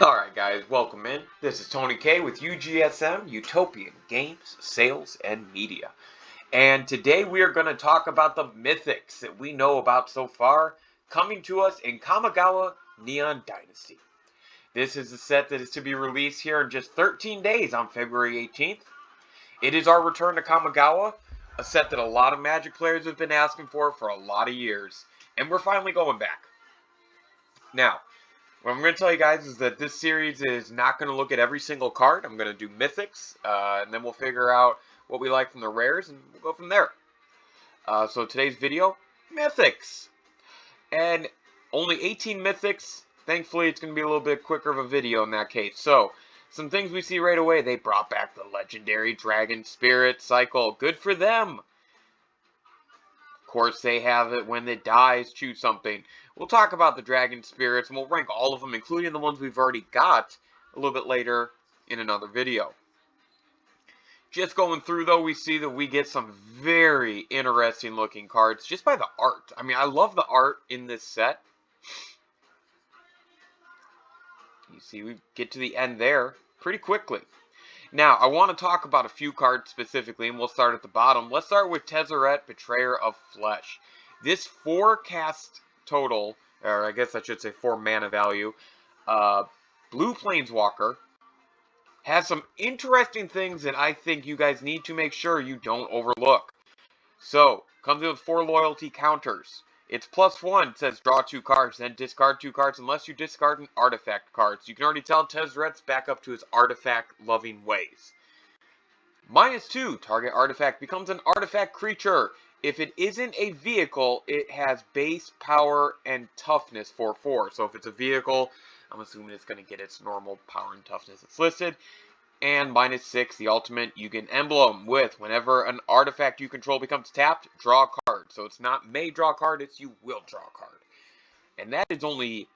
Alright guys, welcome in. This is Tony K with UGSM, Utopian Games, Sales, and Media. And today we are going to talk about the mythics that we know about so far, coming to us in Kamigawa Neon Dynasty. This is a set that is to be released here in just 13 days on February 18th. It is our return to Kamigawa, a set that a lot of Magic players have been asking for a lot of years. And we're finally going back. Now, what I'm going to tell you guys is that this series is not going to look at every single card. I'm going to do mythics, and then we'll figure out what we like from the rares, and we'll go from there. So today's video, mythics. And only 18 mythics. Thankfully, it's going to be a little bit quicker of a video in that case. So, some things we see right away. They brought back the legendary Dragon Spirit cycle. Good for them. Of course, they have it when it dies, choose something. We'll talk about the Dragon Spirits, and we'll rank all of them, including the ones we've already got, a little bit later in another video. Just going through, though, we see that we get some very interesting looking cards, just by the art. I mean, I love the art in this set. You see, we get to the end there pretty quickly. Now, I want to talk about a few cards specifically, and we'll start at the bottom. Let's start with Tezzeret, Betrayer of Flesh. This 4 cast total, or I guess I should say 4 mana value, blue Planeswalker, has some interesting things that I think you guys need to make sure you don't overlook. So, comes in with 4 loyalty counters. It's +1, says draw 2 cards, then discard 2 cards unless you discard an artifact card. So you can already tell Tezzeret's back up to his artifact-loving ways. -2, target artifact becomes an artifact creature. If it isn't a vehicle, it has base, power, and toughness for 4. So if it's a vehicle, I'm assuming it's going to get its normal power and toughness that's listed. And -6, the ultimate, you get an emblem with whenever an artifact you control becomes tapped, draw a card. So it's not may draw a card, it's you will draw a card. And that is only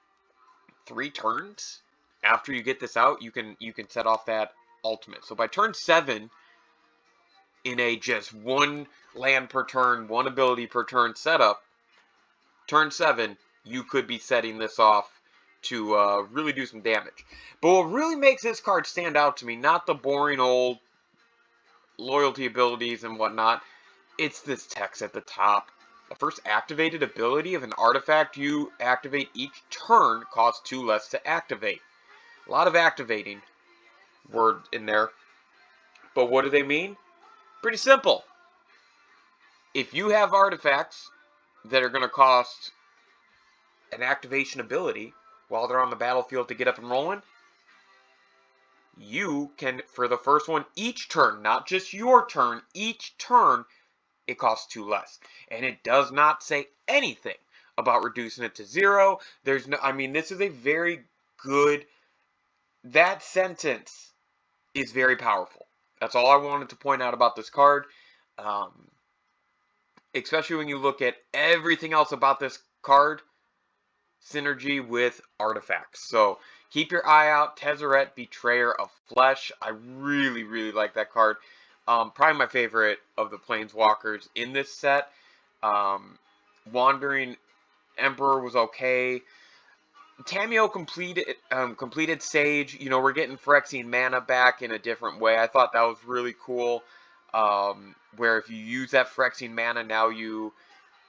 3 turns. After you get this out, you can set off that ultimate. So by turn 7, in a just 1 land per turn, 1 ability per turn setup, turn 7, you could be setting this off to really do some damage. But what really makes this card stand out to me, not the boring old loyalty abilities and whatnot, it's this text at the top. The first activated ability of an artifact you activate each turn costs 2 less to activate. A lot of activating word in there. But what do they mean? Pretty simple. If you have artifacts that are going to cost an activation ability while they're on the battlefield to get up and rolling, you can, for the first one, each turn, not just your turn, each turn, it costs 2 less. And it does not say anything about reducing it to 0. There's no, I mean, this is a very good, that sentence is very powerful. That's all I wanted to point out about this card. Especially when you look at everything else about this card, synergy with artifacts. So keep your eye out. Tezzeret, Betrayer of Flesh. I really, really like that card. Probably my favorite of the Planeswalkers in this set. Wandering Emperor was okay. Tamiyo completed Sage. You know, we're getting Phyrexian mana back in a different way. I thought that was really cool. Where if you use that Phyrexian mana, now you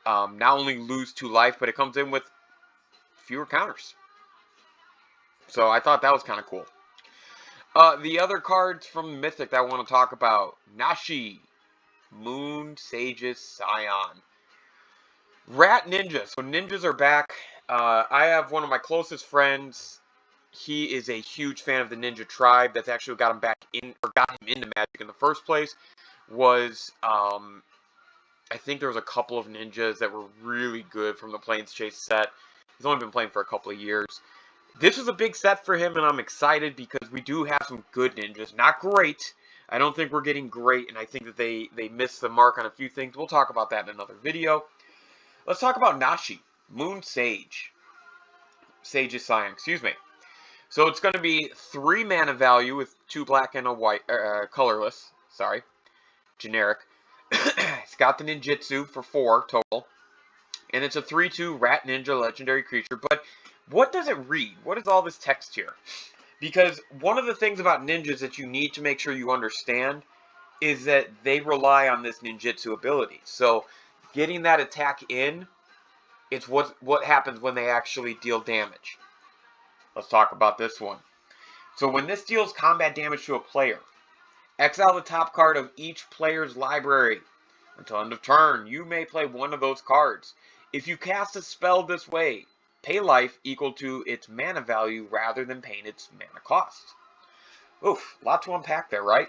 not only lose 2 life, but it comes in with fewer counters. So I thought that was kind of cool. The other cards from Mythic that I want to talk about. Nashi, Moon Sage's Scion. Rat Ninja. So ninjas are back. I have one of my closest friends. He is a huge fan of the ninja tribe. That's actually got him back in, or got him into Magic in the first place. Was I think there was a couple of ninjas that were really good from the Plains Chase set. He's only been playing for a couple of years. This was a big set for him, and I'm excited because we do have some good ninjas. Not great. I don't think we're getting great, and I think that they missed the mark on a few things. We'll talk about that in another video. Let's talk about Nashi, Moon Sage. Sage's Scion, excuse me. So it's going to be 3 mana value with 2 black and a white, colorless, sorry, generic. It's got the ninjutsu for 4 total. And it's a 3/2 Rat Ninja legendary creature. But what does it read? What is all this text here? Because one of the things about ninjas that you need to make sure you understand is that they rely on this ninjutsu ability. So getting that attack in, it's what happens when they actually deal damage. Let's talk about this one. So when this deals combat damage to a player, exile the top card of each player's library. Until end of turn, you may play one of those cards. If you cast a spell this way, pay life equal to its mana value rather than paying its mana cost. Oof, a lot to unpack there, right?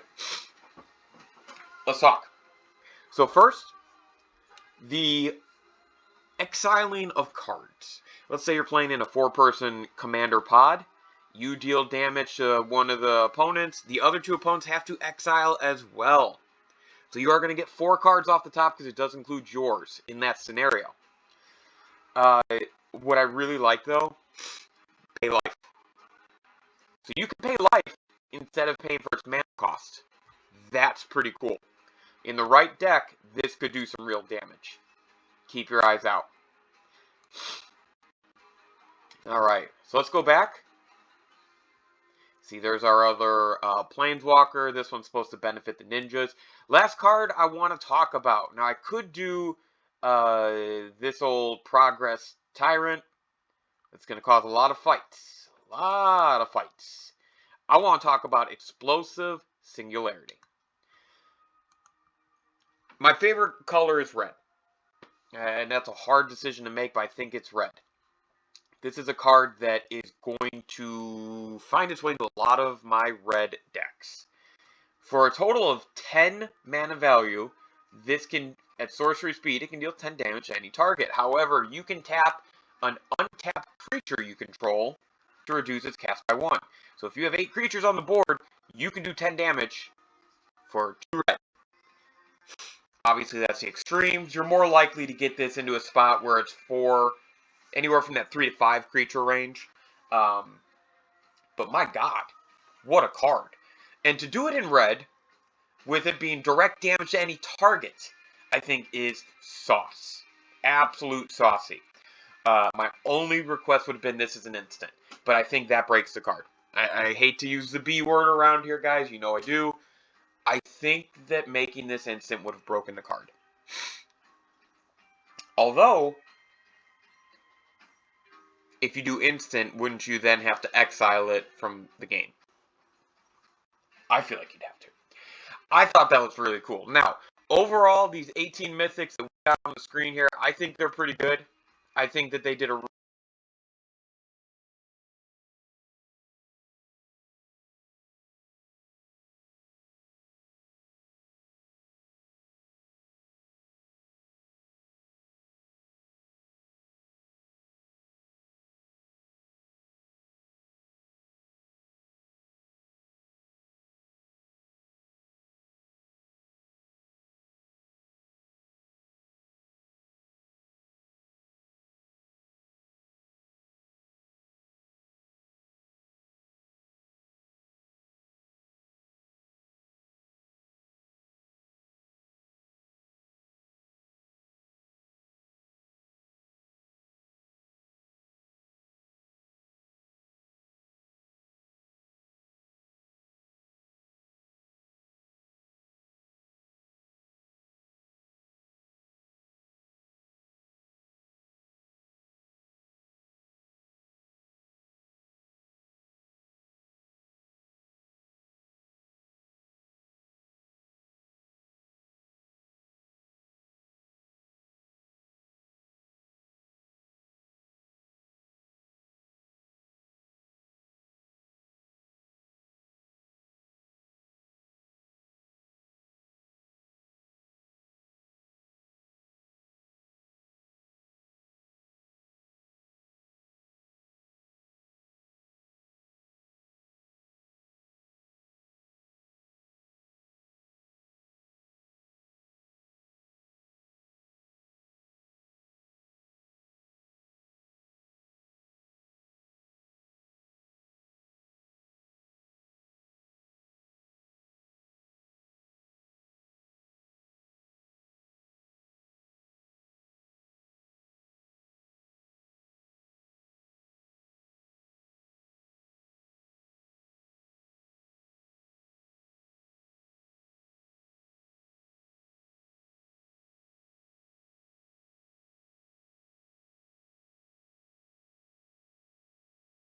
Let's talk. So first, the exiling of cards. Let's say you're playing in a 4-person commander pod. You deal damage to one of the opponents. The other 2 opponents have to exile as well. So you are going to get 4 cards off the top because it does include yours in that scenario. What I really like, though, pay life. So you can pay life instead of paying for its mana cost. That's pretty cool. In the right deck, this could do some real damage. Keep your eyes out. Alright, so let's go back. See, there's our other Planeswalker. This one's supposed to benefit the ninjas. Last card I want to talk about. Now, I could do this old Progress Tyrant. It's going to cause a lot of fights. A lot of fights. I want to talk about Explosive Singularity. My favorite color is red. And that's a hard decision to make, but I think it's red. This is a card that is going to find its way into a lot of my red decks. For a total of 10 mana value, this can, at sorcery speed, it can deal 10 damage to any target. However, you can tap an untapped creature you control to reduce its cast by 1. So if you have 8 creatures on the board, you can do 10 damage for 2 red. Obviously, that's the extremes. You're more likely to get this into a spot where it's anywhere from that 3 to 5 creature range. But my god, what a card. And to do it in red, with it being direct damage to any target, I think is sauce. Absolute saucy. My only request would have been this as an instant. But I think that breaks the card. I hate to use the B word around here, guys. You know I do. I think that making this instant would have broken the card. Although, if you do instant, wouldn't you then have to exile it from the game? I feel like you'd have to. I thought that was really cool. Now, overall, these 18 mythics that we got on the screen here, I think they're pretty good. I think that they did a